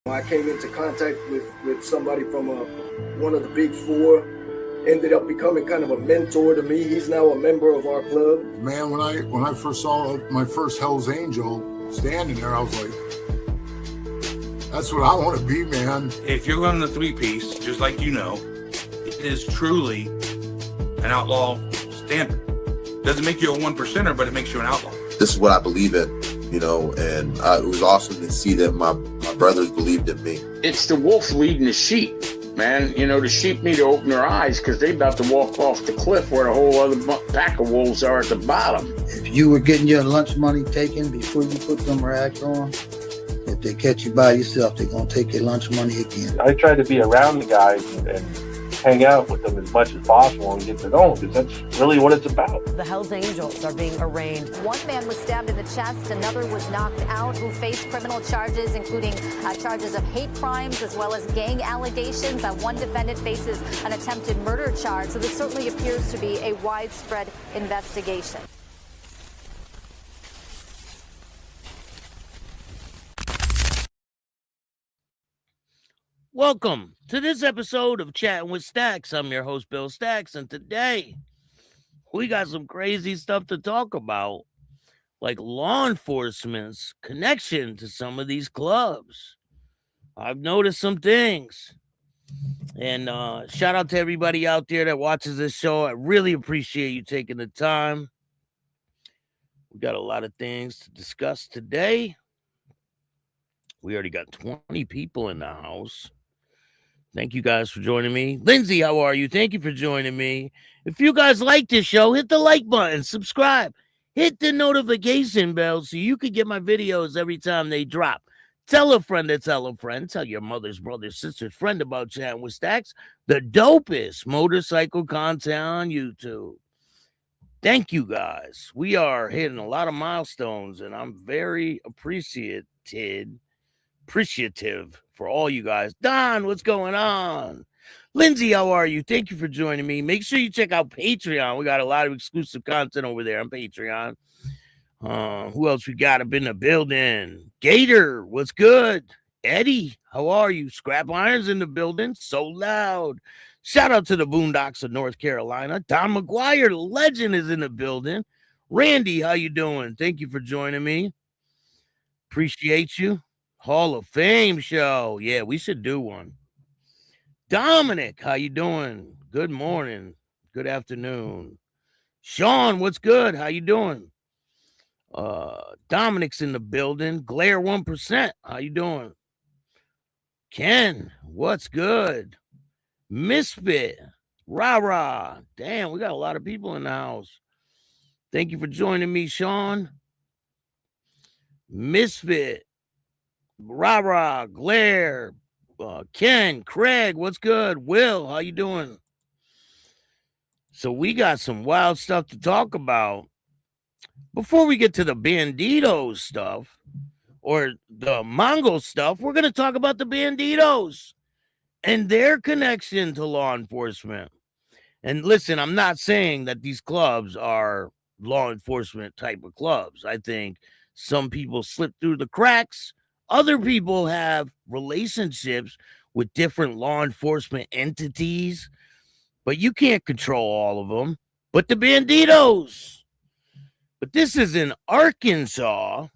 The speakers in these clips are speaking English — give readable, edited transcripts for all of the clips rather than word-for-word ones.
I came into contact with somebody from one of the big four, ended up becoming kind of a mentor to me. He's now a member of our club. Man, when I first saw my first Hell's Angel standing there, I was like, that's what I want to be, man. If you're running a three-piece, just like you know, it is truly an outlaw standard. Doesn't make you a one percenter, but it makes you an outlaw. This is what I believe in, you know, and it was awesome to see that my brothers believed in me. It's the wolf leading the sheep, man. You know, the sheep need to open their eyes because they're about to walk off the cliff where the whole other pack of wolves are at the bottom. If you were getting your lunch money taken before you put them rags on, if they catch you by yourself, they're going to take your lunch money again. I try to be around the guys and hang out with them as much as possible and get to know them, because that's really what it's about. The Hells Angels are being arraigned. One man was stabbed in the chest, another was knocked out, who faced criminal charges, including charges of hate crimes as well as gang allegations. One defendant faces an attempted murder charge, so this certainly appears to be a widespread investigation. Welcome to this episode of Chattin with Staxx. I'm your host, Bill Staxx, and today we got some crazy stuff to talk about, like law enforcement's connection to some of these clubs. I've noticed some things, and shout out to everybody out there that watches this show. I really appreciate you taking the time. We got a lot of things to discuss today. We already got 20 people in the house. Thank you guys for joining me. Lindsay, how are you? Thank you for joining me. If you guys like this show, hit the like button, subscribe, hit the notification bell so you can get my videos every time they drop. Tell a friend to tell a friend. Tell your mother's brother, sister's friend about Chattin with Staxx, the dopest motorcycle content on YouTube. Thank you guys. We are hitting a lot of milestones, and I'm very appreciative for all you guys. Don, what's going on? Lindsay, how are you? Thank you for joining me. Make sure you check out Patreon. We got a lot of exclusive content over there on Patreon. Who else we got up in the building? Gator, what's good? Eddie, how are you? Scrap Iron's in the building. So loud. Shout out to the Boondocks of North Carolina. Don McGuire, the legend, is in the building. Randy, how you doing? Thank you for joining me. Appreciate you. Hall of Fame show. Yeah, we should do one. Dominic, how you doing? Good morning. Good afternoon. Sean, what's good? How you doing? Dominic's in the building. Glare 1%. How you doing? Ken, what's good? Misfit. Rah-rah. Damn, we got a lot of people in the house. Thank you for joining me, Sean. Misfit. Rah-rah, Glare, Ken, Craig, what's good? Will, how you doing? So we got some wild stuff to talk about. Before we get to the Bandidos stuff, or the Mongol stuff, we're going to talk about the Bandidos and their connection to law enforcement. And listen, I'm not saying that these clubs are law enforcement type of clubs. I think some people slip through the cracks. Other people have relationships with different law enforcement entities, but you can't control all of them. But the Bandidos. But this is in Arkansas.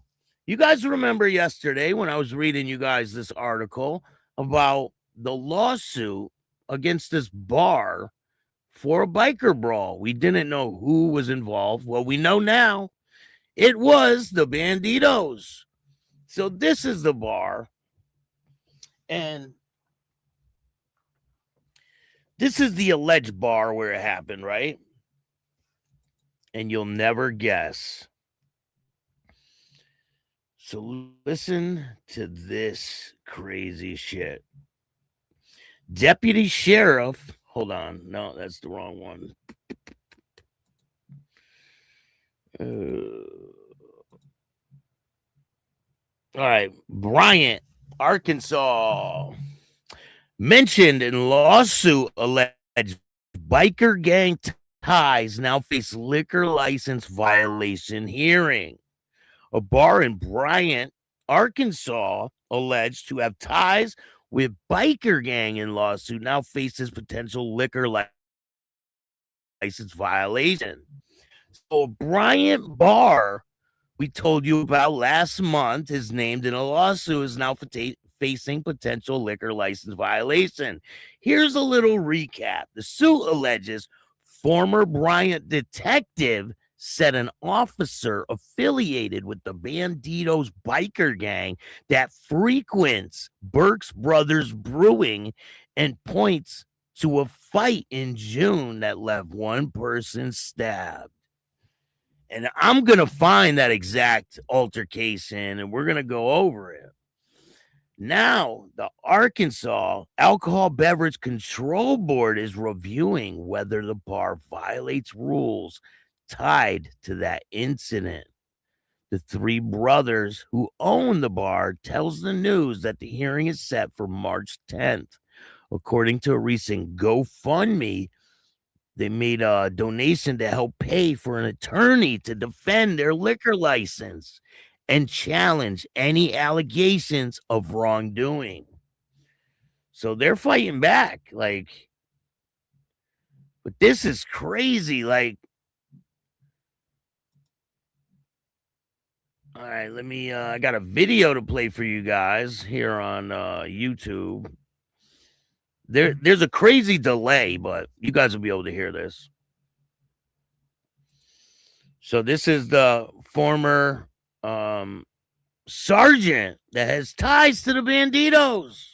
You guys remember yesterday when I was reading you guys this article about the lawsuit against this bar for a biker brawl. We didn't know who was involved. Well, we know now. It was the Bandidos. So this is the bar, and this is the alleged bar where it happened, right? And you'll never guess. So listen to this crazy shit. Deputy Sheriff, hold on, no, that's the wrong one. All right, Bryant, Arkansas, mentioned in lawsuit alleged biker gang ties now face liquor license violation hearing. A bar in Bryant, Arkansas alleged to have ties with biker gang in lawsuit now faces potential liquor license violation. So Bryant Barr, we told you about last month, is named in a lawsuit, is now facing potential liquor license violation. Here's a little recap. The suit alleges former Bryant detective said an officer affiliated with the Bandidos biker gang that frequents Burke's Brothers Brewing and points to a fight in June that left one person stabbed. And I'm going to find that exact altercation and we're going to go over it. Now, the Arkansas Alcohol Beverage Control Board is reviewing whether the bar violates rules tied to that incident. The three brothers who own the bar tells the news that the hearing is set for March 10th. According to a recent GoFundMe, they made a donation to help pay for an attorney to defend their liquor license and challenge any allegations of wrongdoing. So they're fighting back, like, but this is crazy. Like, all right, let me, I got a video to play for you guys here on YouTube. There's a crazy delay, but you guys will be able to hear this. So this is the former sergeant that has ties to the Bandidos.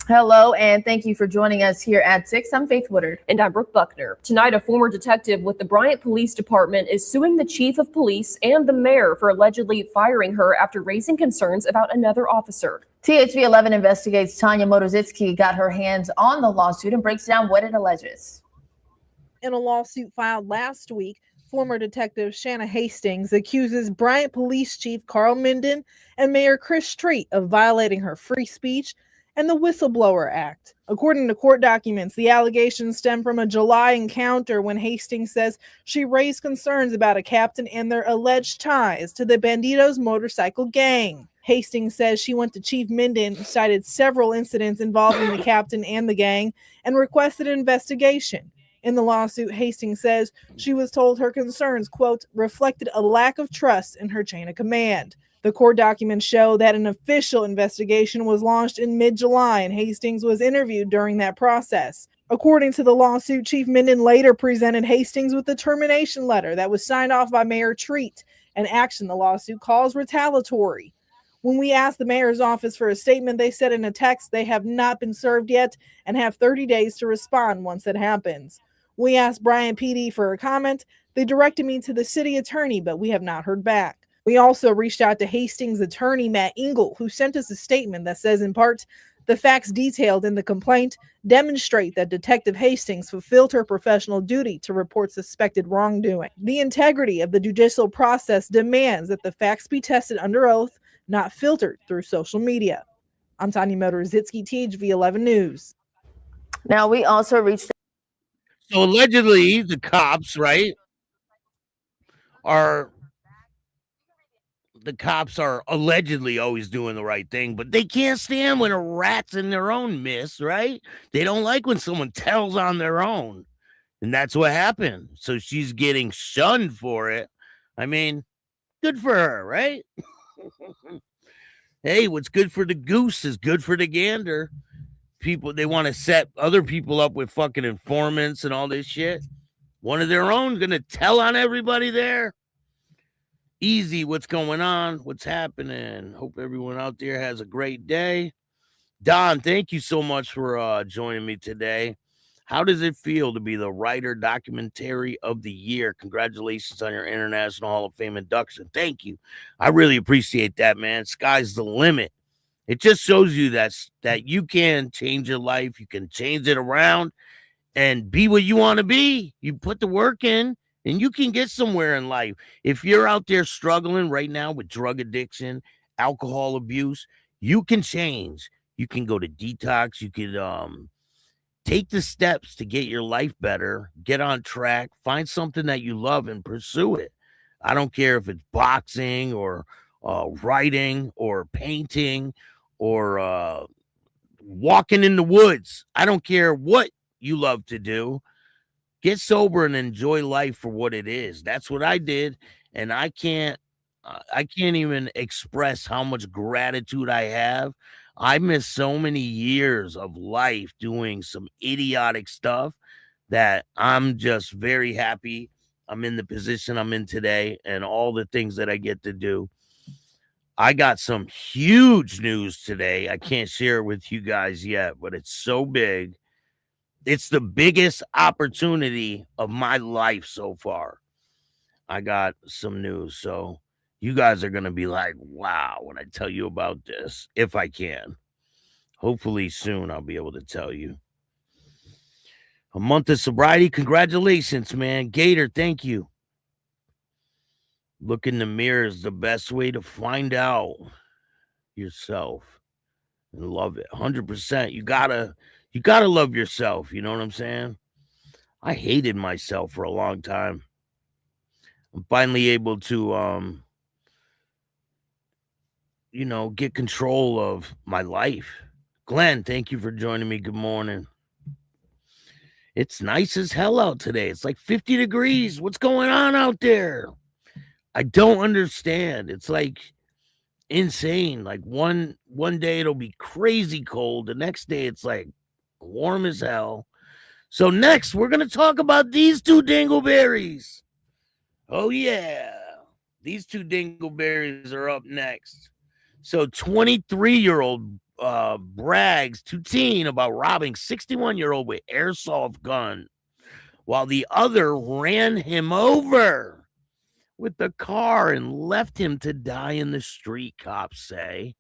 Hello, and thank you for joining us here at 6. I'm Faith Woodard. And I'm Brooke Buckner. Tonight, a former detective with the Bryant Police Department is suing the chief of police and the mayor for allegedly firing her after raising concerns about another officer. THV 11 investigates. Tanya Motorzitsky got her hands on the lawsuit and breaks down what it alleges. In a lawsuit filed last week, former detective Shanna Hastings accuses Bryant Police Chief Carl Minden and Mayor Chris Street of violating her free speech and the Whistleblower Act. According to court documents, the allegations stem from a July encounter when Hastings says she raised concerns about a captain and their alleged ties to the Bandidos motorcycle gang. Hastings says she went to Chief Minden, cited several incidents involving the captain and the gang, and requested an investigation. In the lawsuit, Hastings says she was told her concerns, quote, reflected a lack of trust in her chain of command. The court documents show that an official investigation was launched in mid-July and Hastings was interviewed during that process. According to the lawsuit, Chief Minden later presented Hastings with a termination letter that was signed off by Mayor Treat, an action the lawsuit calls retaliatory. When we asked the mayor's office for a statement, they said in a text they have not been served yet and have 30 days to respond once it happens. We asked Bryant PD for a comment. They directed me to the city attorney, but we have not heard back. We also reached out to Hastings' attorney, Matt Engel, who sent us a statement that says, in part, the facts detailed in the complaint demonstrate that Detective Hastings fulfilled her professional duty to report suspected wrongdoing. The integrity of the judicial process demands that the facts be tested under oath, not filtered through social media. I'm Tanya Motorzitsky, THV 11 News. Now, we also reached. So allegedly, the cops, right, are allegedly always doing the right thing, but they can't stand when a rat's in their own mist, right? They don't like when someone tells on their own. And that's what happened. So she's getting shunned for it. I mean, good for her, right? Hey, what's good for the goose is good for the gander. People, they want to set other people up with fucking informants and all this shit. One of their own gonna tell on everybody there. Easy, what's going on? What's happening? Hope everyone out there has a great day. Don, thank you so much for joining me today. How does it feel to be the writer documentary of the year? Congratulations on your International Hall of Fame induction. Thank you. I really appreciate that, man. Sky's the limit. It just shows you that you can change your life. You can change it around and be what you want to be. You put the work in and you can get somewhere in life. If you're out there struggling right now with drug addiction, alcohol abuse, you can change. You can go to detox. You can take the steps to get your life better, get on track, find something that you love and pursue it. I don't care if it's boxing or writing or painting or walking in the woods. I don't care what you love to do. Get sober and enjoy life for what it is. That's what I did, and I can't even express how much gratitude I have. I missed so many years of life doing some idiotic stuff that I'm just very happy I'm in the position I'm in today and all the things that I get to do. I got some huge news today. I can't share it with you guys yet, but it's so big. It's the biggest opportunity of my life so far. I got some news, so you guys are going to be like, wow, when I tell you about this, if I can. Hopefully soon I'll be able to tell you. A month of sobriety. Congratulations, man. Gator, thank you. Look in the mirror is the best way to find out yourself and love it. 100%. You gotta love yourself. You know what I'm saying? I hated myself for a long time. I'm finally able to, get control of my life. Glenn, thank you for joining me. Good morning. It's nice as hell out today. It's like 50 degrees. What's going on out there? I don't understand. It's like insane. Like one day it'll be crazy cold. The next day it's like warm as hell. So next we're going to talk about these two dingleberries. Oh yeah. These two dingleberries are up next. So 23-year-old brags to teen about robbing 61-year-old with airsoft gun while the other ran him over with the car and left him to die in the street, cops say.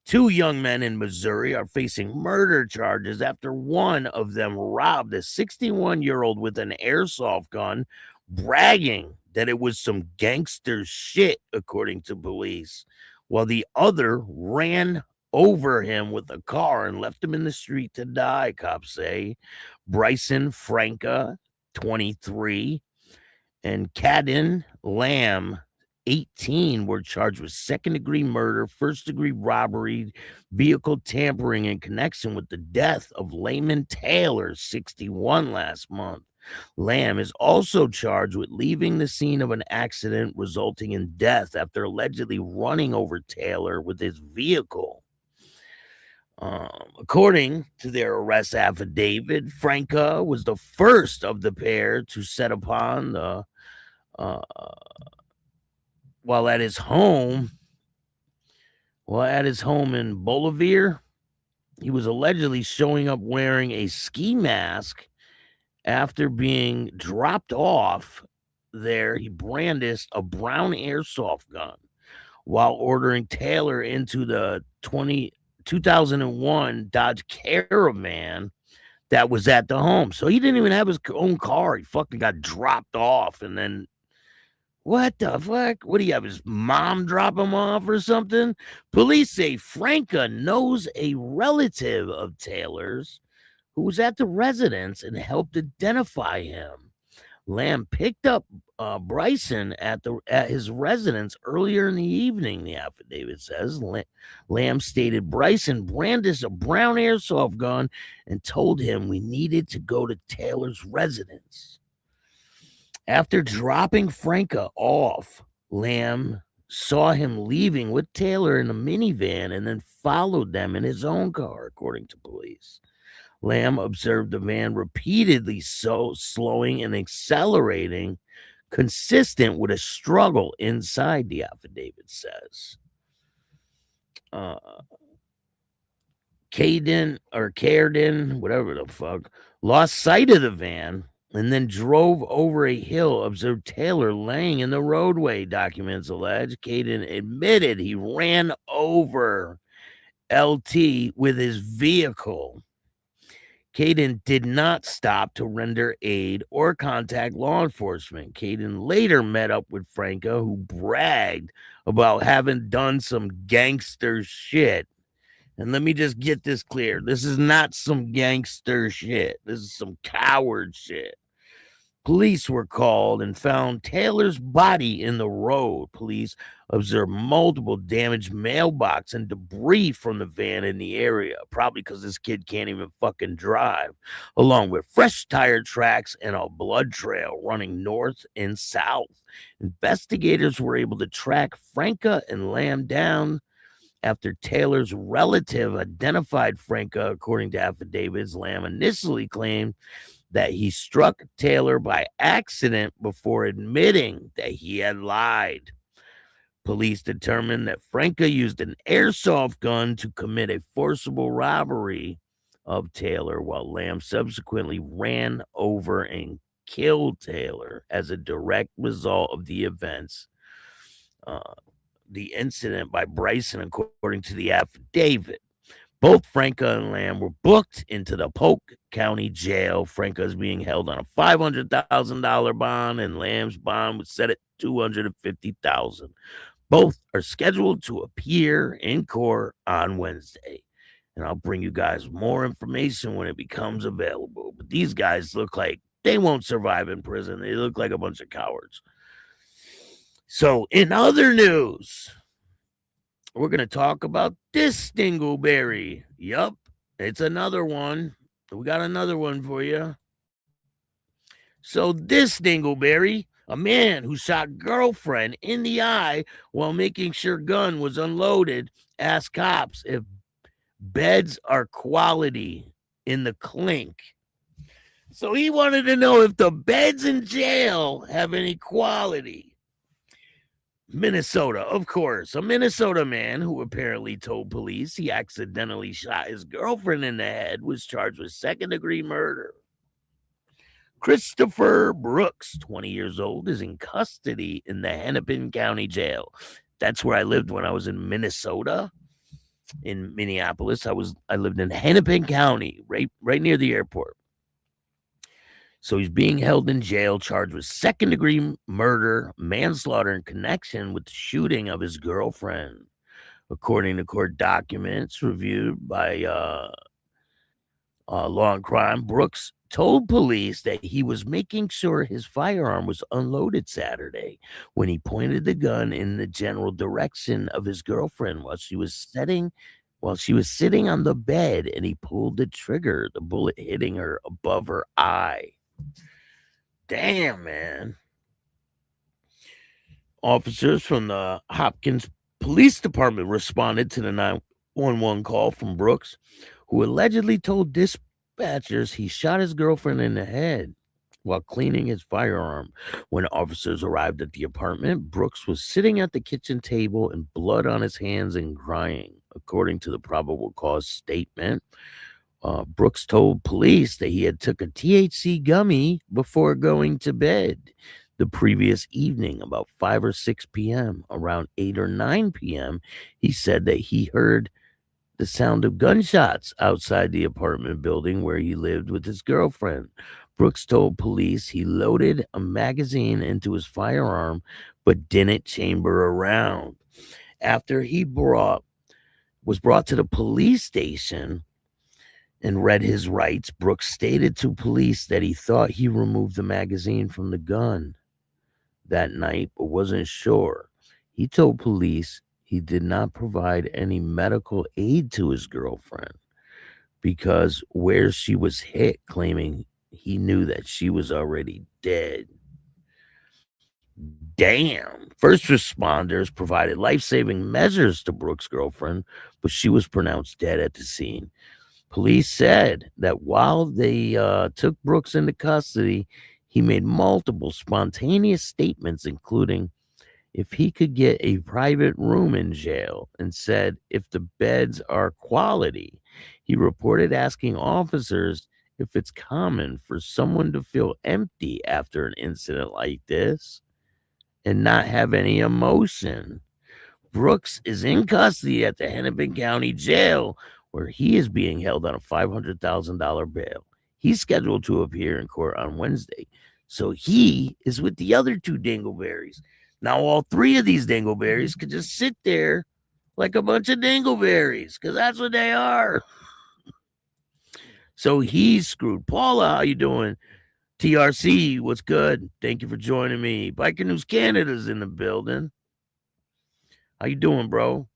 Two young men in Missouri are facing murder charges after one of them robbed a 61-year-old with an airsoft gun, bragging that it was some gangster shit, according to police, while the other ran over him with a car and left him in the street to die, cops say. Bryson Franca, 23, and Chattin Lamb, 18, were charged with second-degree murder, first-degree robbery, vehicle tampering in connection with the death of Layman Taylor, 61, last month. Lamb is also charged with leaving the scene of an accident resulting in death after allegedly running over Taylor with his vehicle. According to their arrest affidavit, Franca was the first of the pair to set upon the while at his home in Bolivar. He was allegedly showing up wearing a ski mask. After being dropped off there, he brandished a brown airsoft gun while ordering Taylor into the 2001 Dodge Caravan that was at the home. So he didn't even have his own car. He fucking got dropped off. And then, what the fuck? What do you have, his mom drop him off or something? Police say Franca knows a relative of Taylor's who was at the residence and helped identify him. Lamb picked up Bryson at his residence earlier in the evening, the affidavit says. Lamb stated Bryson brandished a brown airsoft gun and told him we needed to go to Taylor's residence. After dropping Franca off, Lamb saw him leaving with Taylor in a minivan and then followed them in his own car, according to police. Lamb observed the van repeatedly slowing and accelerating, consistent with a struggle inside, the affidavit says. Cairden, whatever the fuck, lost sight of the van and then drove over a hill, observed Taylor laying in the roadway, documents allege. Cairden admitted he ran over LT with his vehicle. Caden did not stop to render aid or contact law enforcement. Caden later met up with Franca, who bragged about having done some gangster shit. And let me just get this clear. This is not some gangster shit. This is some coward shit. Police were called and found Taylor's body in the road. Police observed multiple damaged mailbox and debris from the van in the area, probably because this kid can't even fucking drive, along with fresh tire tracks and a blood trail running north and south. Investigators were able to track Franca and Lamb down after Taylor's relative identified Franca. According to affidavits, Lamb initially claimed that he struck Taylor by accident before admitting that he had lied. Police determined that Franca used an airsoft gun to commit a forcible robbery of Taylor, while Lamb subsequently ran over and killed Taylor as a direct result of the events. The incident by Bryson, according to the affidavit. Both Franca and Lamb were booked into the Polk County Jail. Franca is being held on a $500,000 bond, and Lamb's bond was set at $250,000. Both are scheduled to appear in court on Wednesday, and I'll bring you guys more information when it becomes available. But these guys look like they won't survive in prison. They look like a bunch of cowards. So, in other news, we're going to talk about this dingleberry. Yup, it's another one. We got another one for you. So this dingleberry, a man who shot girlfriend in the eye while making sure gun was unloaded, asked cops if beds are quality in the clink. So he wanted to know if the beds in jail have any quality. Minnesota, of course. A Minnesota man who apparently told police he accidentally shot his girlfriend in the head was charged with second-degree murder. Christopher Brooks, 20 years old, is in custody in the Hennepin County Jail. That's where I lived when I was in Minnesota. In Minneapolis, I lived in Hennepin County, right near the airport. So he's being held in jail, charged with second-degree murder, manslaughter in connection with the shooting of his girlfriend. According to court documents reviewed by Law and Crime, Brooks told police that he was making sure his firearm was unloaded Saturday when he pointed the gun in the general direction of his girlfriend while she was sitting on the bed, and he pulled the trigger, the bullet hitting her above her eye. Damn, man. Officers from the Hopkins Police Department responded to the 911 call from Brooks, who allegedly told dispatchers he shot his girlfriend in the head while cleaning his firearm. When officers arrived at the apartment, Brooks was sitting at the kitchen table and blood on his hands and crying. According to the probable cause statement, Brooks told police that he had took a THC gummy before going to bed the previous evening, about 5 or 6 p.m. Around 8 or 9 p.m., he said that he heard the sound of gunshots outside the apartment building where he lived with his girlfriend. Brooks told police he loaded a magazine into his firearm but didn't chamber a round. After he was brought to the police station and read his rights, Brooks stated to police that he thought he removed the magazine from the gun that night, but wasn't sure. He told police he did not provide any medical aid to his girlfriend because where she was hit, claiming he knew that she was already dead. Damn. First responders provided life-saving measures to Brooks' girlfriend, but she was pronounced dead at the scene. Police said that while they took Brooks into custody, he made multiple spontaneous statements, including if he could get a private room in jail, and said if the beds are quality. He reported asking officers if it's common for someone to feel empty after an incident like this and not have any emotion. Brooks is in custody at the Hennepin County Jail, where he is being held on a $500,000 bail. He's scheduled to appear in court on Wednesday. So he is with the other two dingleberries. Now all three of these dingleberries could just sit there like a bunch of dingleberries, because that's what they are. So he's screwed. Paula, how you doing? TRC, what's good? Thank you for joining me. Biker News Canada's in the building. How you doing, bro?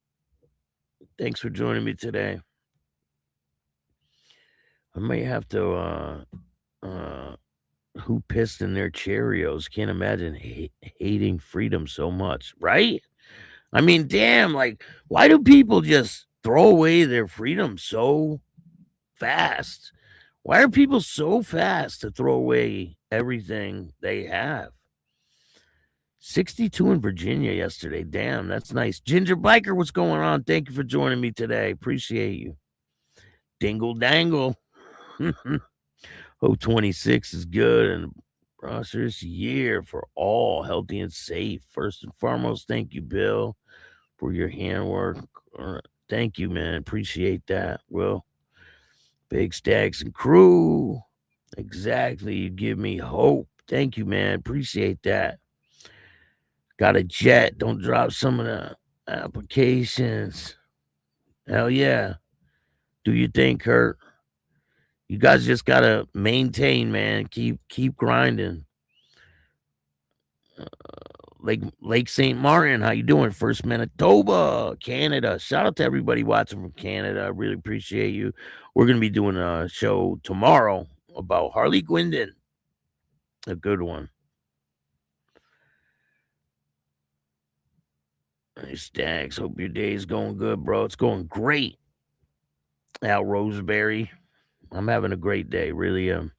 Thanks for joining me today. I may have to who pissed in their Cheerios? Can't imagine hating freedom so much, right? I mean, damn, like, why do people just throw away their freedom so fast? Why are people so fast to throw away everything they have? 62 in Virginia yesterday. Damn, that's nice. Ginger Biker, what's going on? Thank you for joining me today. Appreciate you. Dingle dangle. Hope 26 is good and a prosperous year for all, healthy and safe. First and foremost, thank you, Bill, for your handwork. Thank you, man. Appreciate that. Well, Big Staxx and crew. Exactly. You give me hope. Thank you, man. Appreciate that. Got a jet. Don't drop some of the applications. Hell yeah. Do you think, Kurt? You guys just gotta maintain, man. Keep grinding. Lake St. Martin, how you doing? First Manitoba, Canada. Shout out to everybody watching from Canada. I really appreciate you. We're gonna be doing a show tomorrow about Harley Quinn. A good one. Hey, Staxx, hope your day is going good, bro. It's going great. Al Roseberry. I'm having a great day, really am.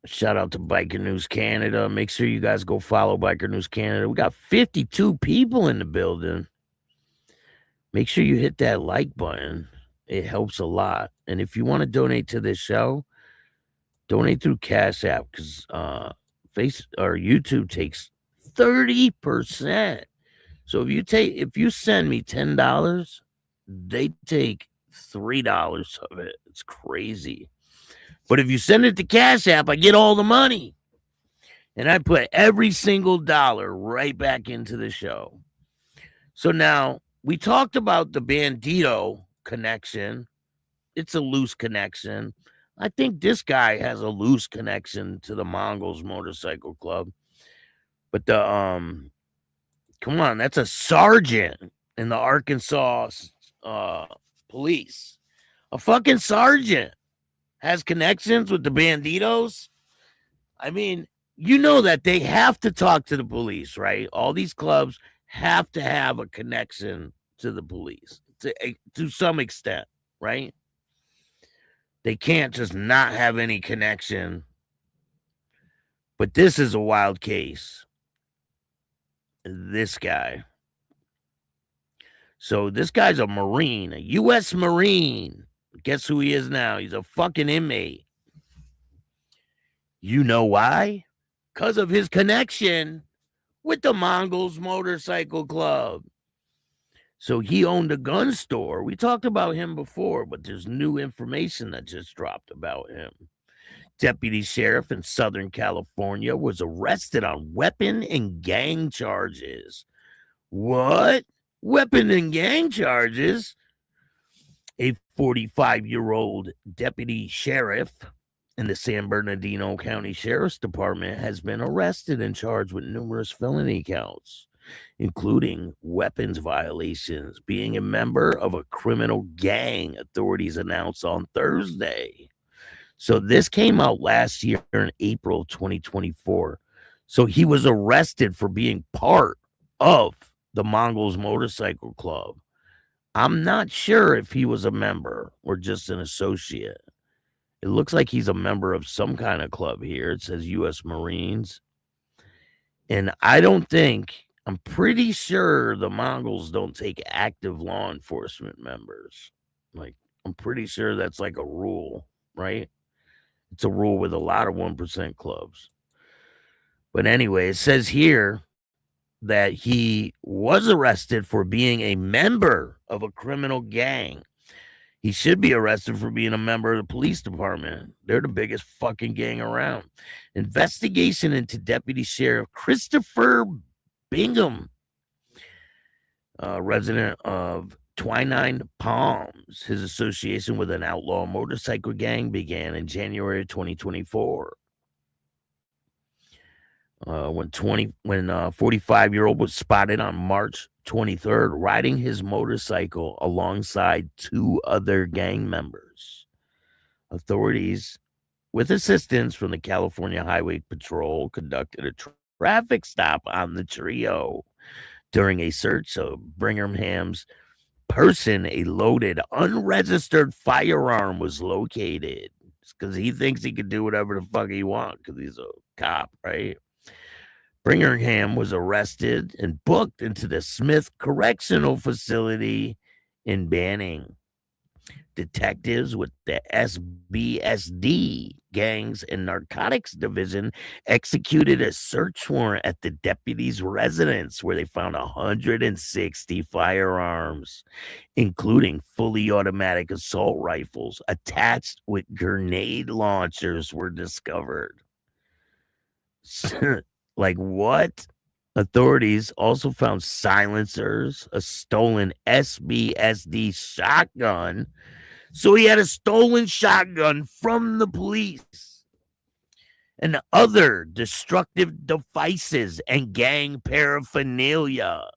Shout out to Biker News Canada. Make sure you guys go follow Biker News Canada. We got 52 people in the building. Make sure you hit that like button. It helps a lot. And if you want to donate to this show, donate through Cash App because YouTube takes 30%. So if you send me $10, they take $3 of it. It's crazy. But if you send it to Cash App, I get all the money. And I put every single dollar right back into the show. So now we talked about the Bandido connection. It's a loose connection. I think this guy has a loose connection to the Mongols motorcycle club. But come on, that's a sergeant in the Arkansas police. A fucking sergeant has connections with the Bandidos. I mean, you know that they have to talk to the police, right? All these clubs have to have a connection to the police to some extent, right? They can't just not have any connection. But this is a wild case. This guy. So this guy's a Marine, a U.S. Marine. Guess who he is now? He's a fucking inmate. You know why? Because of his connection with the Mongols Motorcycle Club. So he owned a gun store. We talked about him before, but there's new information that just dropped about him. Deputy Sheriff in Southern California was arrested on weapon and gang charges. What? Weapon and gang charges? A 45-year-old deputy sheriff in the San Bernardino County Sheriff's Department has been arrested and charged with numerous felony counts, including weapons violations, being a member of a criminal gang, authorities announced on Thursday. So this came out last year in April 2024. So he was arrested for being part of the Mongols Motorcycle Club. I'm not sure if he was a member or just an associate. It looks like he's a member of some kind of club here. It says U.S. Marines. And I'm pretty sure the Mongols don't take active law enforcement members. Like, I'm pretty sure that's like a rule, right? It's a rule with a lot of 1% clubs. But anyway, it says here that he was arrested for being a member of a criminal gang. He should be arrested for being a member of the police department. They're the biggest fucking gang around. Investigation into Deputy Sheriff Christopher Bingham, resident of Twentynine Palms. His association with an outlaw motorcycle gang began in January of 2024. When 45-year-old was spotted on March 23rd riding his motorcycle alongside 2 other gang members. Authorities, with assistance from the California Highway Patrol, conducted a traffic stop on the trio. During a search of Bingham's person, a loaded, unregistered firearm was located. Because he thinks he can do whatever the fuck he wants because he's a cop, right? Bingham was arrested and booked into the Smith Correctional Facility in Banning. Detectives with the SBSD Gangs and Narcotics Division executed a search warrant at the deputy's residence where they found 160 firearms, including fully automatic assault rifles attached with grenade launchers were discovered. Like what? Authorities also found silencers, a stolen SBSD shotgun. So he had a stolen shotgun from the police and other destructive devices and gang paraphernalia.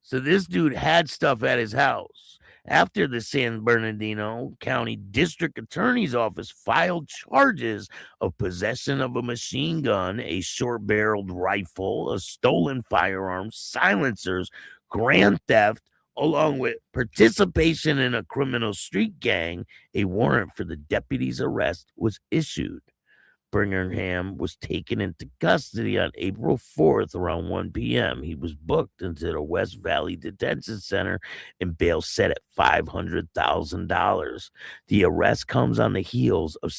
So this dude had stuff at his house. After the San Bernardino County District Attorney's Office filed charges of possession of a machine gun, a short-barreled rifle, a stolen firearm, silencers, grand theft, along with participation in a criminal street gang, a warrant for the deputy's arrest was issued. Bingham was taken into custody on April 4th around 1 p.m. He was booked into the West Valley Detention Center and bail set at $500,000. The arrest comes on the heels of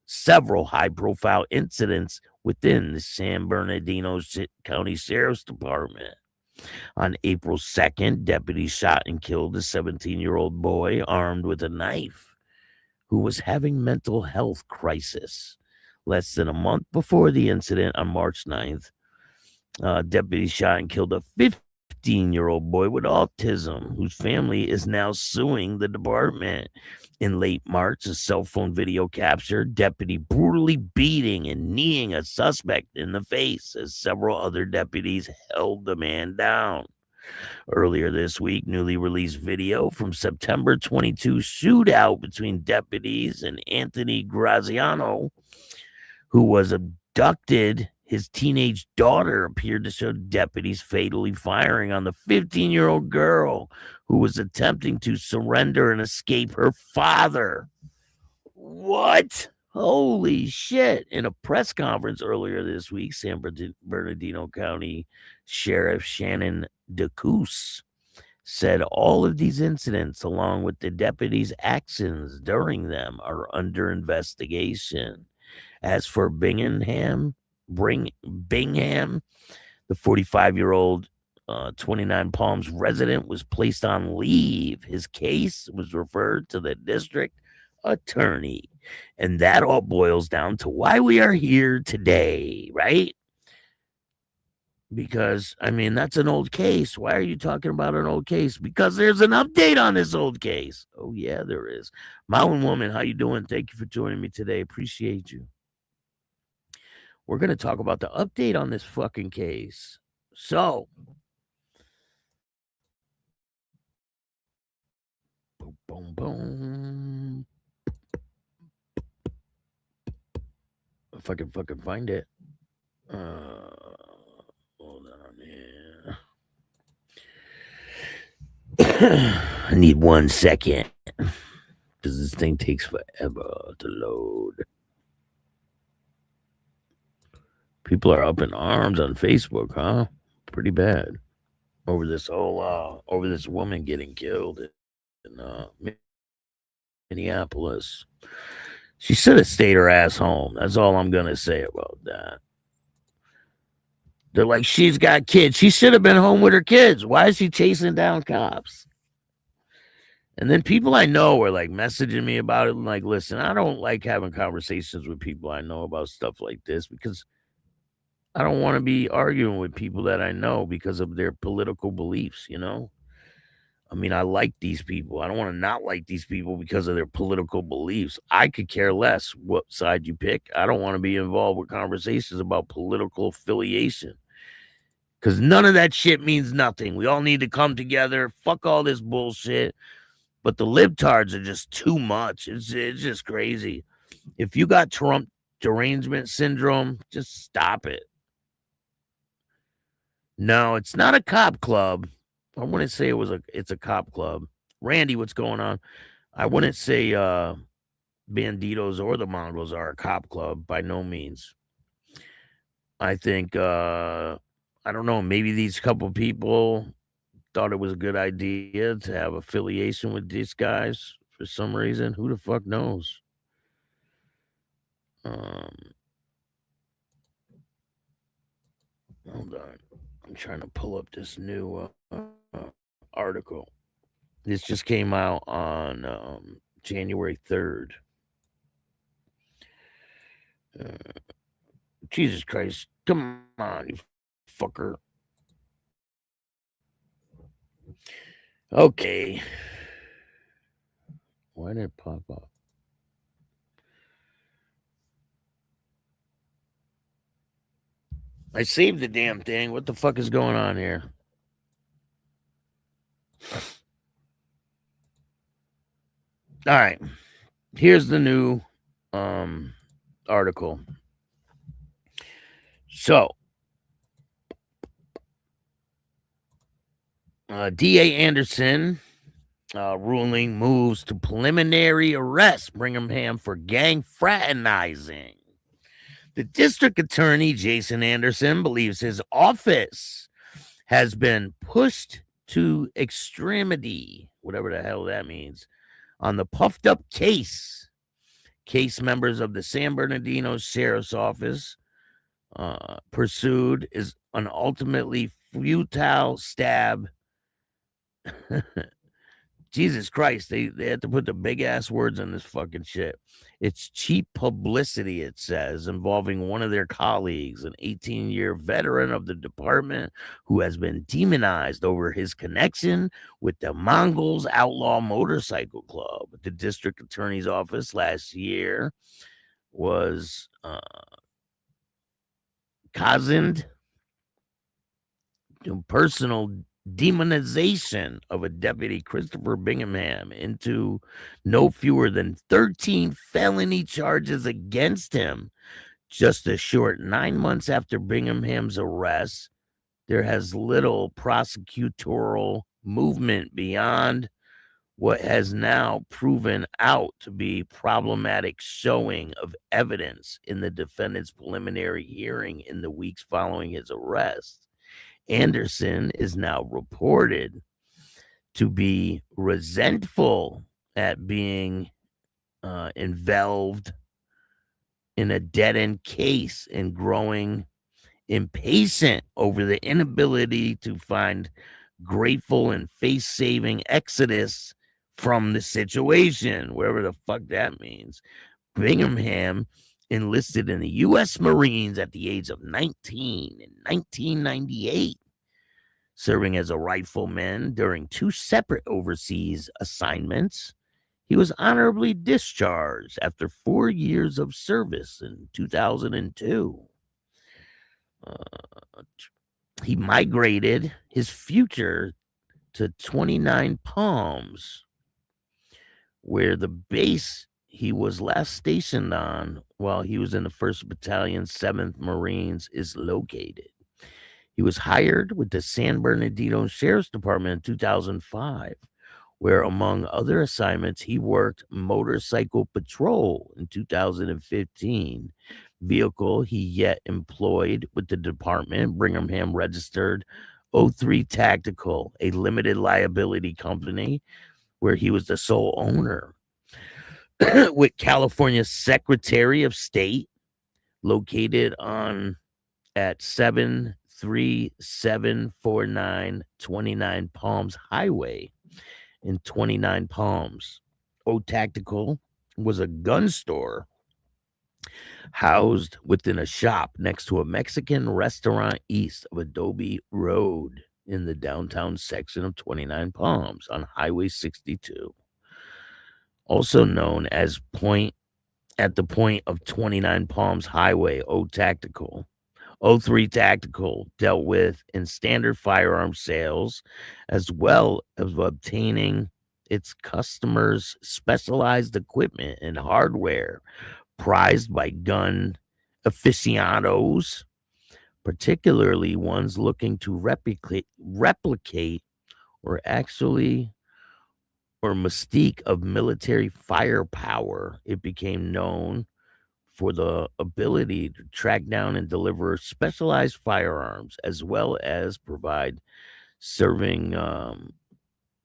several high-profile incidents within the San Bernardino County Sheriff's Department. On April 2nd, deputies shot and killed a 17-year-old boy armed with a knife who was having mental health crisis. Less than a month before the incident on March 9th, deputies shot and killed a 15-year-old boy with autism, whose family is now suing the department. In late March, a cell phone video captured deputy brutally beating and kneeing a suspect in the face as several other deputies held the man down. Earlier this week, newly released video from September 22 shootout between deputies and Anthony Graziano, who was abducted. His teenage daughter appeared to show deputies fatally firing on the 15-year-old girl who was attempting to surrender and escape her father. What? Holy shit. In a press conference earlier this week, San Bernardino County Sheriff Shannon DeCoos said all of these incidents, along with the deputies' actions during them, are under investigation. As for Bingham, the 45-year-old Twentynine Palms resident was placed on leave. His case was referred to the district attorney. And that all boils down to why we are here today, right? Because, I mean, that's an old case. Why are you talking about an old case? Because there's an update on this old case. Oh, yeah, there is. Mountain Woman, how you doing? Thank you for joining me today. Appreciate you. We're going to talk about the update on this fucking case. So, boom, boom, boom. If I can fucking find it. Hold on here. I need 1 second because this thing takes forever to load. People are up in arms on Facebook, huh? Pretty bad over this whole over this woman getting killed in Minneapolis. She should have stayed her ass home. That's all I'm gonna say about that. They're like, she's got kids. She should have been home with her kids. Why is she chasing down cops? And then people I know are like messaging me about it. I'm like, listen, I don't like having conversations with people I know about stuff like this because I don't want to be arguing with people that I know because of their political beliefs, you know? I mean, I like these people. I don't want to not like these people because of their political beliefs. I could care less what side you pick. I don't want to be involved with conversations about political affiliation because none of that shit means nothing. We all need to come together. Fuck all this bullshit. But the libtards are just too much. It's just crazy. If you got Trump derangement syndrome, just stop it. No, it's not a cop club. I wouldn't say it's a cop club. Randy, what's going on? I wouldn't say Bandidos or the Mongols are a cop club, by no means. I think I don't know, maybe these couple people thought it was a good idea to have affiliation with these guys for some reason. Who the fuck knows? Hold on. I'm trying to pull up this new article. This just came out on January 3rd. Jesus Christ. Come on, you fucker. Okay. Why did it pop up? I saved the damn thing. What the fuck is going on here? All right. Here's the new article. So, D.A. Anderson ruling moves to preliminary arrest Bingham for gang fraternizing. The district attorney, Jason Anderson, believes his office has been pushed to extremity, whatever the hell that means, on the puffed up case. Case members of the San Bernardino Sheriff's Office pursued is an ultimately futile stab. Jesus Christ, they had to put the big ass words on this fucking shit. It's cheap publicity, it says, involving one of their colleagues, an 18-year veteran of the department who has been demonized over his connection with the Mongols Outlaw Motorcycle Club. The district attorney's office last year was cozened personal demonization of a deputy, Christopher Bingham, into no fewer than 13 felony charges against him. Just a short 9 months after Bingham's arrest, there has little prosecutorial movement beyond what has now proven out to be problematic showing of evidence in the defendant's preliminary hearing in the weeks following his arrest. Anderson is now reported to be resentful at being involved in a dead-end case and growing impatient over the inability to find grateful and face-saving exodus from the situation, wherever the fuck that means. Bingham enlisted in the U.S. Marines at the age of 19 in 1998, serving as a rifleman during 2 separate overseas assignments. He was honorably discharged after 4 years of service in 2002. He migrated his future to Twentynine Palms, where the base he was last stationed on while he was in the 1st Battalion, 7th Marines, is located. He was hired with the San Bernardino Sheriff's Department in 2005, where, among other assignments, he worked motorcycle patrol in 2015. Vehicle he yet employed with the department, Bingham registered 03 Tactical, a limited liability company where he was the sole owner. With California Secretary of State, located at 73749 Twentynine Palms Highway in Twentynine Palms. O Tactical was a gun store housed within a shop next to a Mexican restaurant east of Adobe Road in the downtown section of 29 Palms on Highway 62, also known as at the point of 29 Palms Highway. 03 Tactical dealt with in standard firearm sales, as well as obtaining its customers' specialized equipment and hardware prized by gun aficionados, particularly ones looking to replicate or mystique of military firepower. It became known for the ability to track down and deliver specialized firearms, as well as provide serving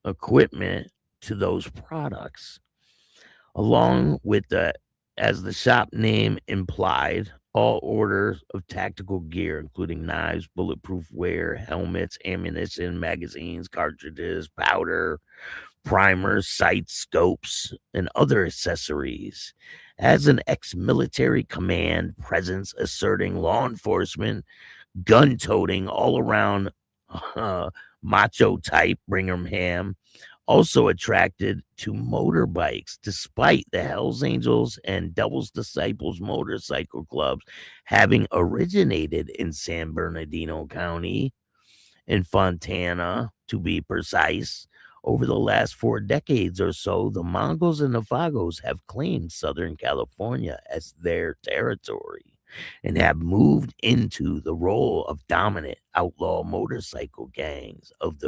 equipment to those products. Along with as the shop name implied, all orders of tactical gear, including knives, bulletproof wear, helmets, ammunition, magazines, cartridges, powder, primers, sights, scopes, and other accessories. As an ex-military command presence asserting law enforcement, gun-toting, all-around macho type, Bingham also attracted to motorbikes, despite the Hells Angels and Devil's Disciples motorcycle clubs having originated in San Bernardino County, in Fontana, to be precise. Over the last 4 decades or so, the Mongols and Navajos have claimed Southern California as their territory and have moved into the role of dominant outlaw motorcycle gangs of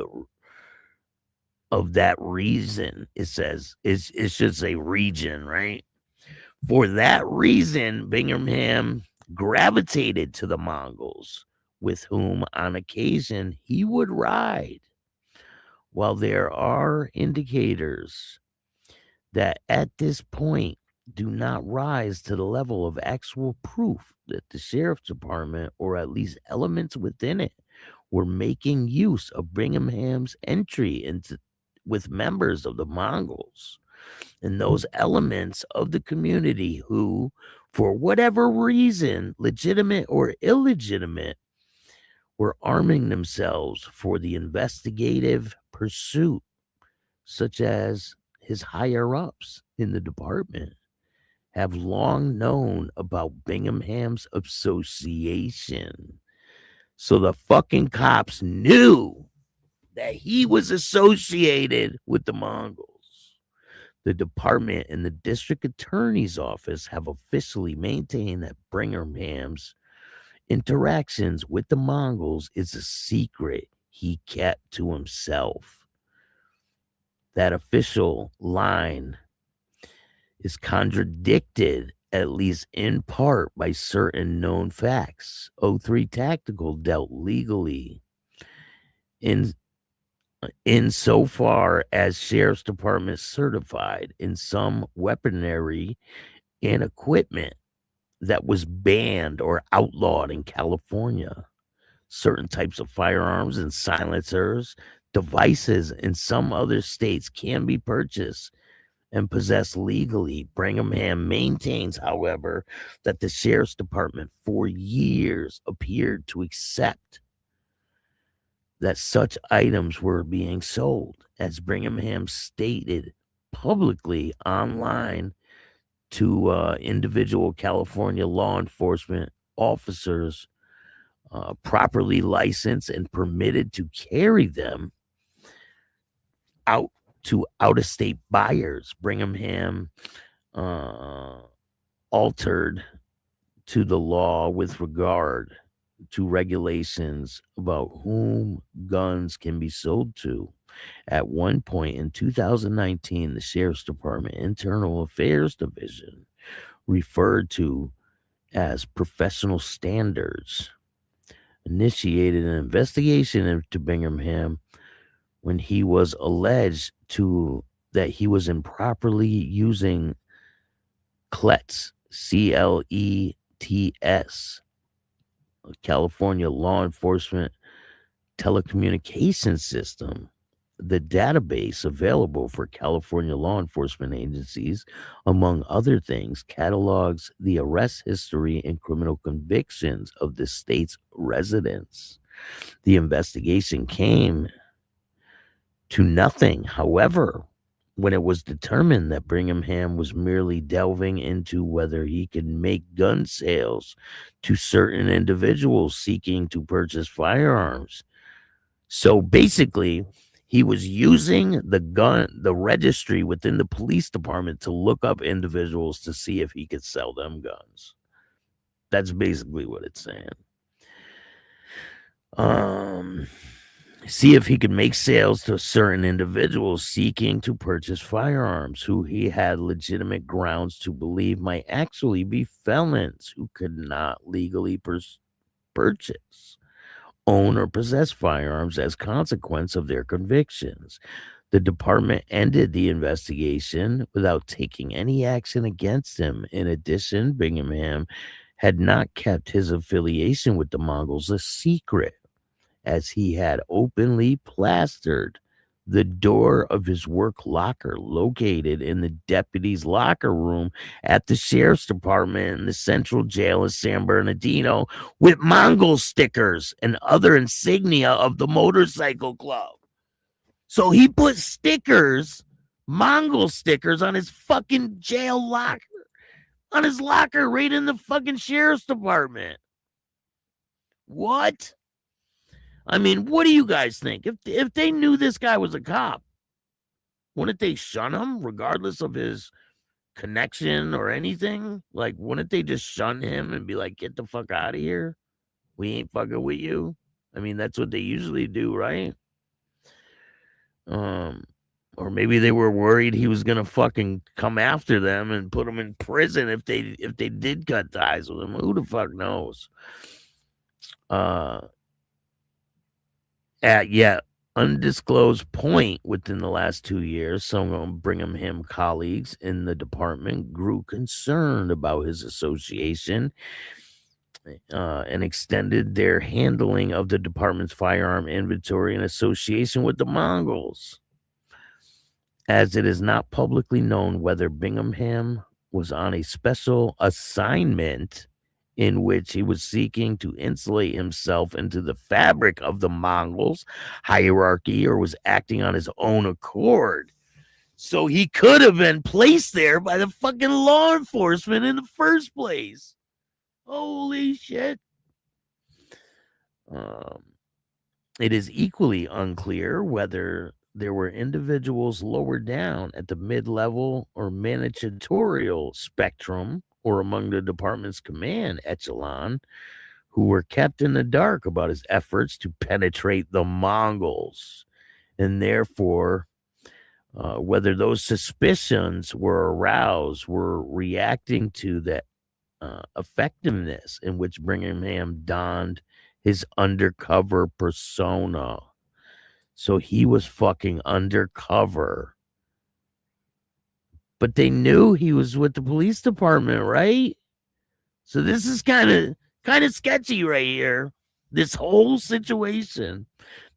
that reason. It says it should say region, right? For that reason, Bingham gravitated to the Mongols, with whom on occasion he would ride. While there are indicators that at this point do not rise to the level of actual proof that the sheriff's department, or at least elements within it, were making use of Bingham's entry into with members of the Mongols and those elements of the community who, for whatever reason, legitimate or illegitimate, were arming themselves for the investigative pursuit, such as his higher-ups in the department have long known about Bingham's association. So the fucking cops knew that he was associated with the Mongols. The department and the district attorney's office have officially maintained that Bingham's interactions with the Mongols is a secret he kept to himself. That official line is contradicted, at least in part, by certain known facts. 03 Tactical dealt legally in so far as Sheriff's Department certified in some weaponry and equipment that was banned or outlawed in California. Certain types of firearms and silencers, devices in some other states can be purchased and possessed legally. Bingham maintains, however, that the Sheriff's Department for years appeared to accept that such items were being sold, as Bingham stated publicly online to individual California law enforcement officers properly licensed and permitted to carry them out to out-of-state buyers. Bingham altered to the law with regard to regulations about whom guns can be sold to. At one point in 2019, the Sheriff's Department Internal Affairs Division, referred to as professional standards, initiated an investigation into Bingham when he was alleged that he was improperly using CLETS, CLETS, California Law Enforcement Telecommunications System, the database available for California law enforcement agencies, among other things, catalogs the arrest history and criminal convictions of the state's residents. The investigation came to nothing, however, when it was determined that Bingham was merely delving into whether he could make gun sales to certain individuals seeking to purchase firearms. So basically, he was using the registry within the police department to look up individuals to see if he could sell them guns. That's basically what it's saying. See if he could make sales to certain individuals seeking to purchase firearms who he had legitimate grounds to believe might actually be felons who could not legally purchase, own, or possess firearms as consequence of their convictions. The department ended the investigation without taking any action against him. In addition, Bingham had not kept his affiliation with the Mongols a secret, as he had openly plastered the door of his work locker located in the deputy's locker room at the sheriff's department in the central jail in San Bernardino with Mongol stickers and other insignia of the motorcycle club. So he put stickers, Mongol stickers, on his fucking jail locker, on his locker right in the fucking sheriff's department. What? I mean, what do you guys think? If they knew this guy was a cop, wouldn't they shun him regardless of his connection or anything? Like, wouldn't they just shun him and be like, get the fuck out of here? We ain't fucking with you. I mean, that's what they usually do, right? Or maybe they were worried he was gonna fucking come after them and put them in prison if they did cut ties with him. Who the fuck knows? At yet undisclosed point within the last 2 years, some of Bingham colleagues in the department grew concerned about his association and extended their handling of the department's firearm inventory in association with the Mongols. As it is not publicly known whether Bingham was on a special assignment in which he was seeking to insulate himself into the fabric of the Mongols hierarchy or was acting on his own accord. So he could have been placed there by the fucking law enforcement in the first place. Holy shit. It is equally unclear whether there were individuals lower down at the mid-level or managerial spectrum or among the department's command echelon who were kept in the dark about his efforts to penetrate the Mongols, and therefore whether those suspicions were aroused were reacting to the effectiveness in which Bingham donned his undercover persona. So he was fucking undercover. But they knew he was with the police department, right? So this is kind of sketchy right here. This whole situation.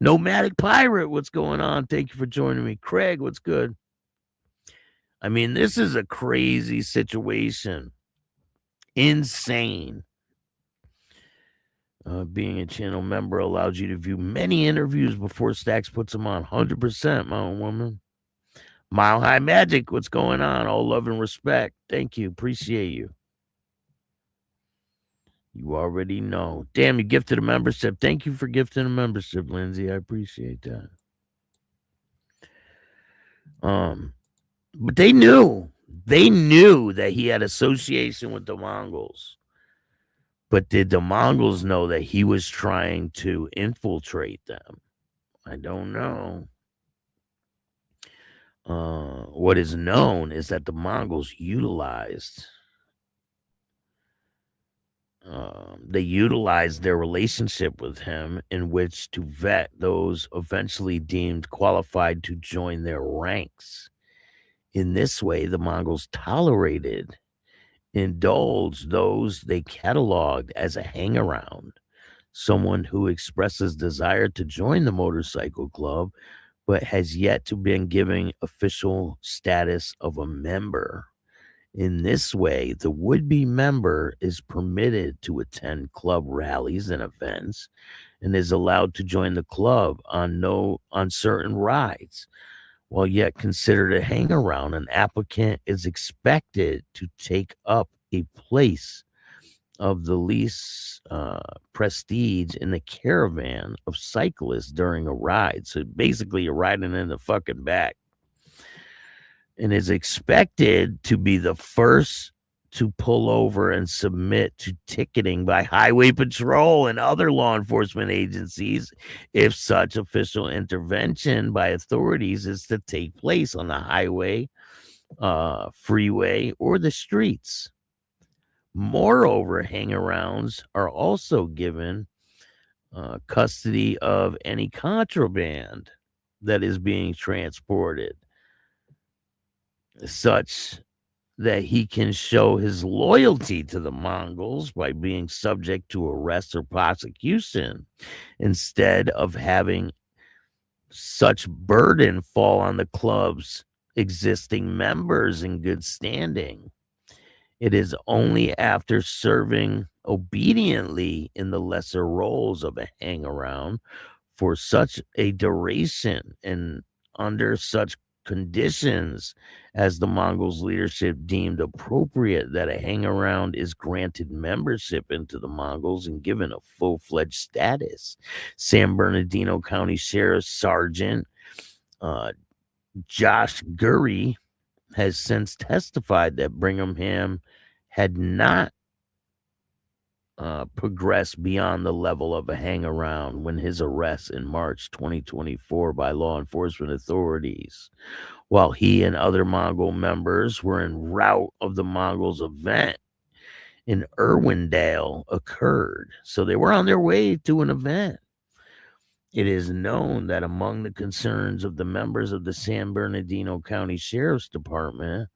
Nomadic Pirate, what's going on? Thank you for joining me. Craig, what's good? I mean, this is a crazy situation. Insane. Being a channel member allows you to view many interviews before Staxx puts them on. 100%, my own woman. Mile High Magic, what's going on? All love and respect. Thank you. Appreciate you. You already know. Damn, you gifted a membership. Thank you for gifting a membership, Lindsay. I appreciate that. But they knew that he had association with the Mongols. But did the Mongols know that he was trying to infiltrate them? I don't know. What is known is that the Mongols utilized their relationship with him in which to vet those eventually deemed qualified to join their ranks. In this way, the Mongols indulged those they cataloged as a hangaround, someone who expresses desire to join the motorcycle club but has yet to been given official status of a member. In this way, the would-be member is permitted to attend club rallies and events and is allowed to join the club on certain rides. While yet considered a hangaround, an applicant is expected to take up a place of the least prestige in the caravan of cyclists during a ride. So basically, you're riding in the fucking back. And is expected to be the first to pull over and submit to ticketing by highway patrol and other law enforcement agencies if such official intervention by authorities is to take place on the highway, freeway, or the streets. Moreover, hangarounds are also given custody of any contraband that is being transported, such that he can show his loyalty to the Mongols by being subject to arrest or prosecution, instead of having such burden fall on the club's existing members in good standing. It is only after serving obediently in the lesser roles of a hangaround for such a duration and under such conditions as the Mongols' leadership deemed appropriate that a hangaround is granted membership into the Mongols and given a full-fledged status. San Bernardino County Sheriff Sergeant Josh Gurry has since testified that Bingham had not progressed beyond the level of a hangaround when his arrest in March 2024 by law enforcement authorities, while he and other Mongol members were en route of the Mongols event in Irwindale occurred. So they were on their way to an event. It is known that among the concerns of the members of the San Bernardino County Sheriff's Department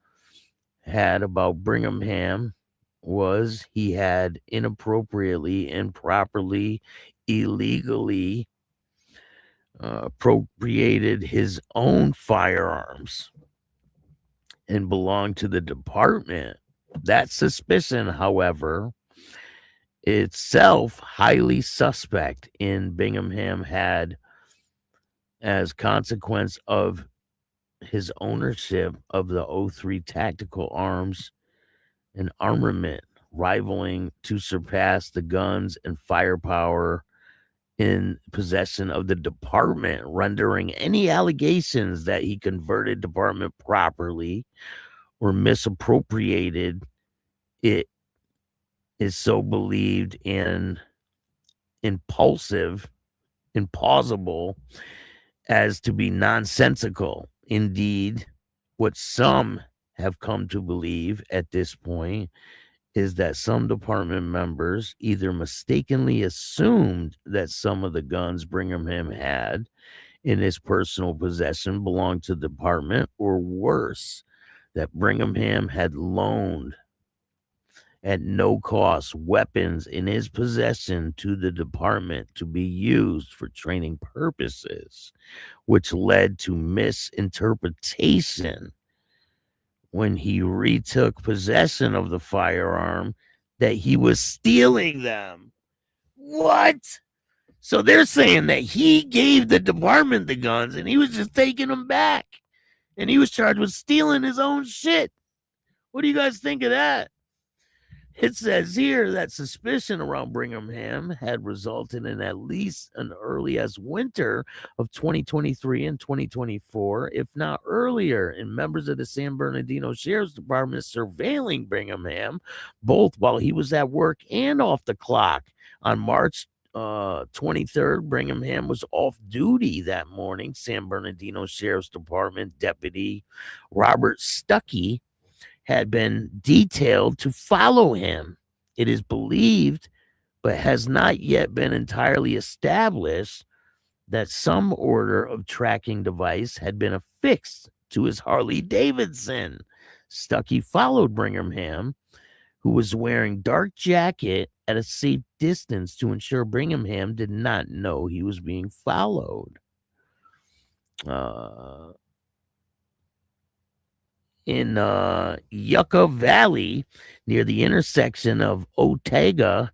had about Bingham was he had inappropriately, improperly, illegally appropriated his own firearms and belonged to the department. That suspicion, however, itself highly suspect in Bingham had, as consequence of his ownership of the 03 tactical arms and armament, rivaling to surpass the guns and firepower in possession of the department, rendering any allegations that he converted department properly or misappropriated it is so believed in implausible as to be nonsensical. Indeed, what some have come to believe at this point is that some department members either mistakenly assumed that some of the guns Bingham had in his personal possession belonged to the department, or worse, that Bingham had loaned at no cost weapons in his possession to the department to be used for training purposes, which led to misinterpretation when he retook possession of the firearm that he was stealing them. What? So they're saying that he gave the department the guns and he was just taking them back, and he was charged with stealing his own shit. What do you guys think of that? It says here that suspicion around Bingham had resulted in at least an early as winter of 2023 and 2024, if not earlier, in members of the San Bernardino Sheriff's Department surveilling Bingham, both while he was at work and off the clock. On March 23rd, Bingham was off duty that morning. San Bernardino Sheriff's Department Deputy Robert Stuckey had been detailed to follow him. It is believed, but has not yet been entirely established, that some order of tracking device had been affixed to his Harley Davidson. Stuckey followed Bingham, who was wearing dark jacket, at a safe distance to ensure Bingham did not know he was being followed. In Yucca Valley, near the intersection of Otega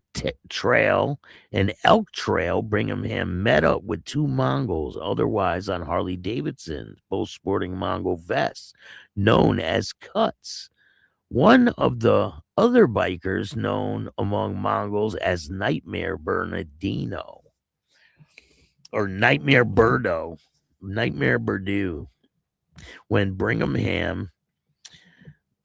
Trail and Elk Trail, Bingham met up with two Mongols, otherwise on Harley Davidson, both sporting Mongol vests, known as cuts. One of the other bikers, known among Mongols as Nightmare Bernardino, or Nightmare Burdo, Nightmare Burdu. When Bingham,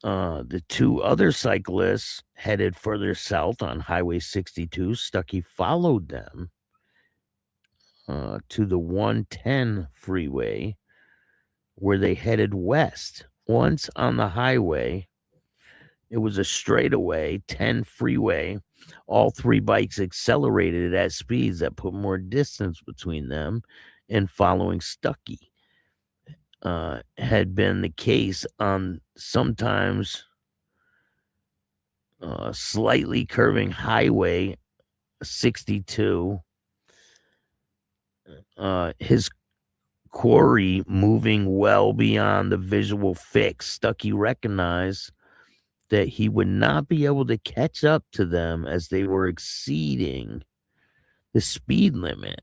the two other cyclists headed further south on Highway 62, Stuckey followed them to the 110 freeway, where they headed west. Once on the highway, it was a straightaway 10 freeway. All three bikes accelerated at speeds that put more distance between them and following Stuckey. Had been the case on sometimes slightly curving Highway 62. His quarry moving well beyond the visual fix, Stuckey recognized that he would not be able to catch up to them as they were exceeding the speed limit.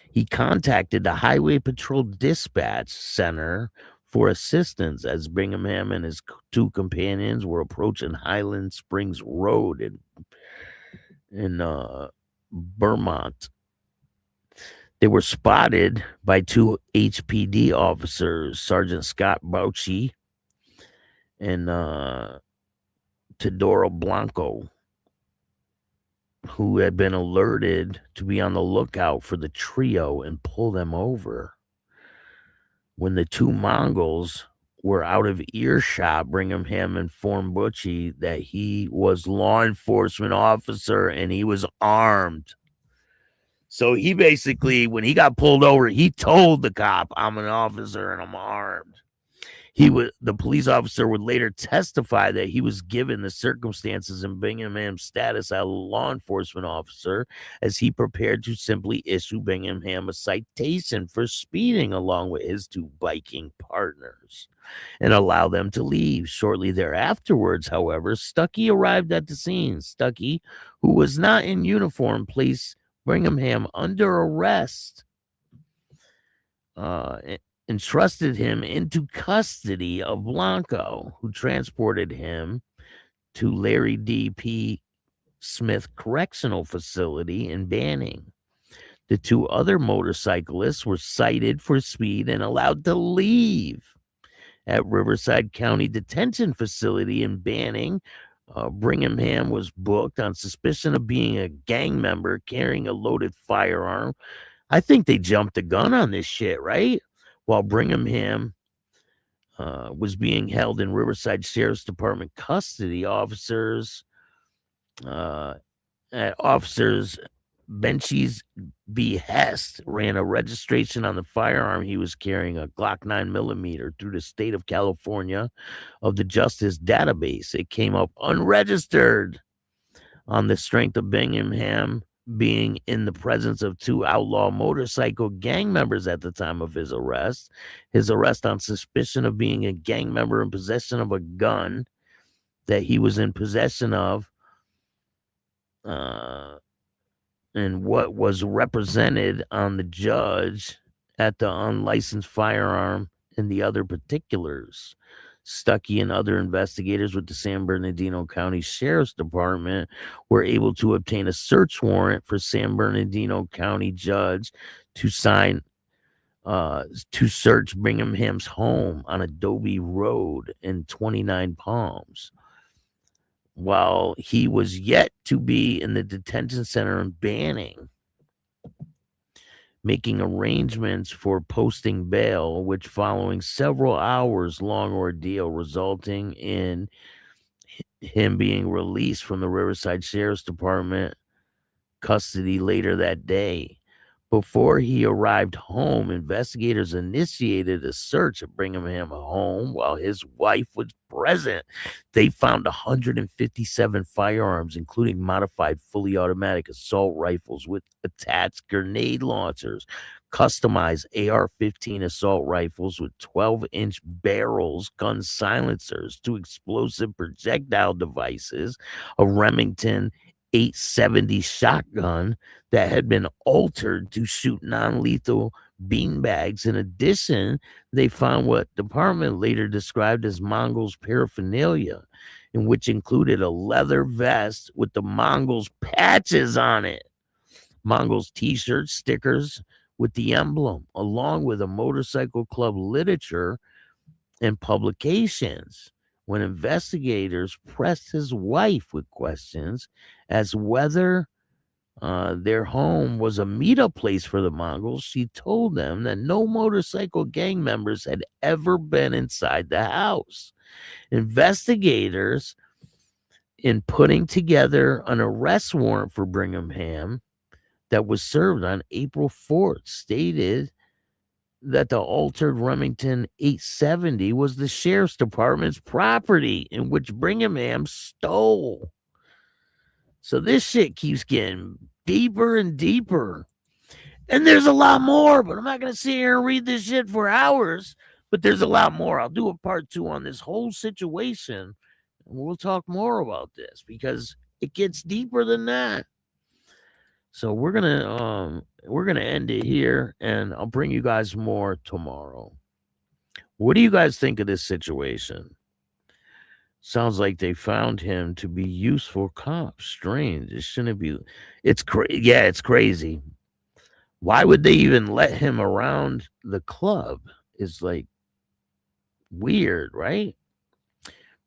He contacted the Highway Patrol Dispatch Center for assistance as Bingham and his two companions were approaching Highland Springs Road in Vermont. They were spotted by two HPD officers, Sergeant Scott Bouchy and Teodoro Blanco, who had been alerted to be on the lookout for the trio and pull them over. When the two Mongols were out of earshot, Bingham informed Butchie that he was law enforcement officer and he was armed. So he basically, when he got pulled over, he told the cop, "I'm an officer and I'm armed." The police officer would later testify that he was given the circumstances and Bingham's status as a law enforcement officer as he prepared to simply issue Bingham a citation for speeding along with his two biking partners and allow them to leave. Shortly thereafterwards, however, Stuckey arrived at the scene. Stuckey, who was not in uniform, placed Bingham under arrest, entrusted him into custody of Blanco, who transported him to Larry D.P. Smith Correctional Facility in Banning. The two other motorcyclists were cited for speed and allowed to leave at Riverside County Detention Facility in Banning. Bingham was booked on suspicion of being a gang member carrying a loaded firearm. I think they jumped the gun on this shit, right? While Bingham was being held in Riverside Sheriff's Department custody, officers Benchy's behest ran a registration on the firearm he was carrying, a Glock 9mm, through the state of California of the Justice Database. It came up unregistered on the strength of Bingham being in the presence of two outlaw motorcycle gang members at the time of his arrest. His arrest on suspicion of being a gang member in possession of a gun that he was in possession of, and what was represented on the judge at the unlicensed firearm and the other particulars. Stuckey and other investigators with the San Bernardino County Sheriff's Department were able to obtain a search warrant for San Bernardino County judge to sign to search Bingham's home on Adobe Road in 29 Palms, while he was yet to be in the detention center in Banning, making arrangements for posting bail, which following several hours long ordeal resulting in him being released from the Riverside Sheriff's Department custody later that day. Before he arrived home, investigators initiated a search of Bingham home while his wife was present. They found 157 firearms, including modified fully automatic assault rifles with attached grenade launchers, customized AR-15 assault rifles with 12-inch barrels, gun silencers, 2 explosive projectile devices, a Remington 870 shotgun that had been altered to shoot non-lethal beanbags. In addition, they found what department later described as Mongols paraphernalia, in which included a leather vest with the Mongols patches on it, Mongols t-shirts, stickers with the emblem, along with a motorcycle club literature and publications. When investigators pressed his wife with questions as whether their home was a meetup place for the Mongols, she told them that no motorcycle gang members had ever been inside the house. Investigators, in putting together an arrest warrant for Bingham that was served on April 4th, stated that the altered Remington 870 was the sheriff's department's property, in which Bingham stole. So this shit keeps getting deeper and deeper. And there's a lot more, but I'm not going to sit here and read this shit for hours. But there's a lot more. I'll do a part 2 on this whole situation. And we'll talk more about this because it gets deeper than that. So we're gonna end it here, and I'll bring you guys more tomorrow. What do you guys think of this situation? Sounds like they found him to be useful cops. Strange. It shouldn't be. It's crazy. Why would they even let him around the club? It's like weird, right?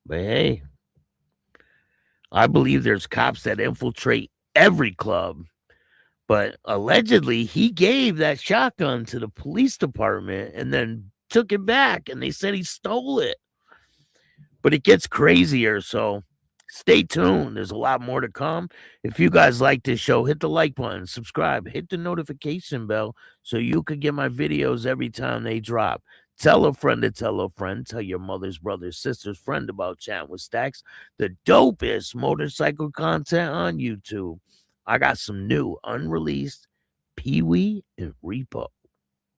But hey, I believe there's cops that infiltrate every club. But allegedly, he gave that shotgun to the police department and then took it back, and they said he stole it. But it gets crazier, so stay tuned. There's a lot more to come. If you guys like this show, hit the like button, subscribe, hit the notification bell so you can get my videos every time they drop. Tell a friend to tell a friend. Tell your mother's brother's sister's friend about Chattin with Staxx, the dopest motorcycle content on YouTube. I got some new unreleased Pee-wee and Repo.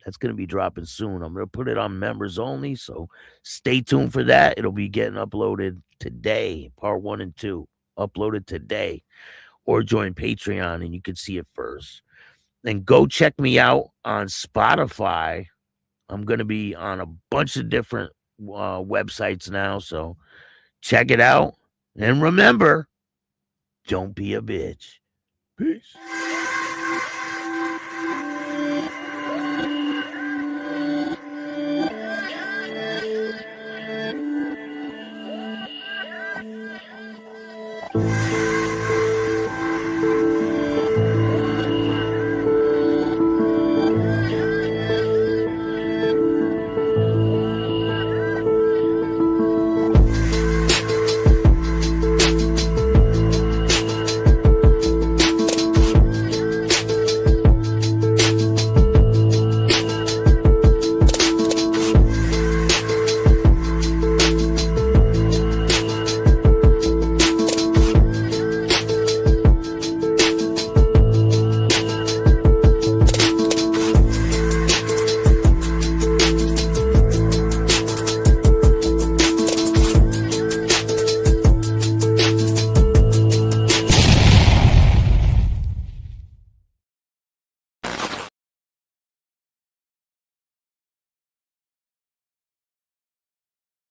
That's going to be dropping soon. I'm going to put it on members only, so stay tuned for that. It'll be getting uploaded today, part 1 and 2, uploaded today. Or join Patreon and you can see it first. And go check me out on Spotify. I'm going to be on a bunch of different websites now, so check it out. And remember, don't be a bitch. Peace.